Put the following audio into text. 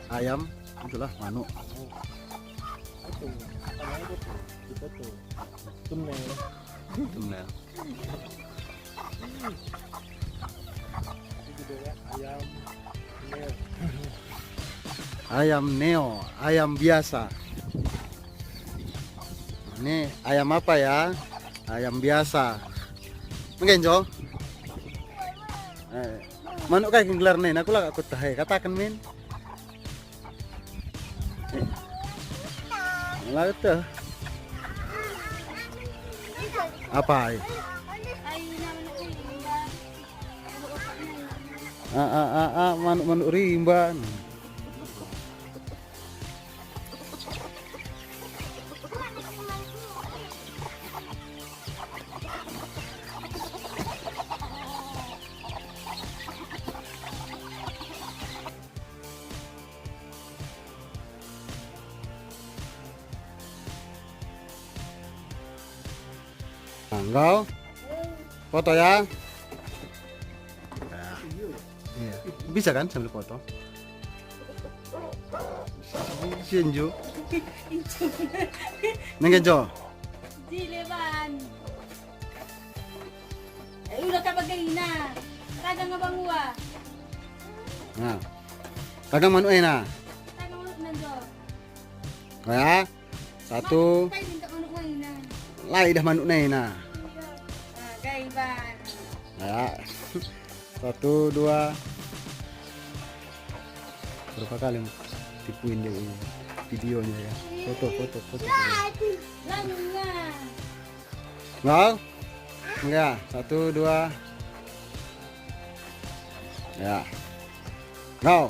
Ayam, itulah manuk. Itu namanya itu tuh kita tuh tunnel. Tunnel. Itu juga ya ayam tunnel. Ayam neo, ayam biasa. Ini ayam apa ya? Ayam biasa. Mengenjo? Manuk kayak gelar nih, aku lah aku tahu. Katakan min. Lah itu. Apa? Manuk rimba. Enggak, foto ya. Iya. Bisa kan sambil foto? Sinju. Nengkejo. Dileban. Udah kabagay na. Tagang nga bangwa. Nah, kagang manuk na. Tagang manok nanjo. Ya, satu. Tayo minta manok mo na. Lai dah manuk na. Gayban. Ya, satu dua. Berapa kali tipuin dia ini videonya ya? Foto. Lang nga. Nggak? Enggak. Satu dua. Ya. Nggak.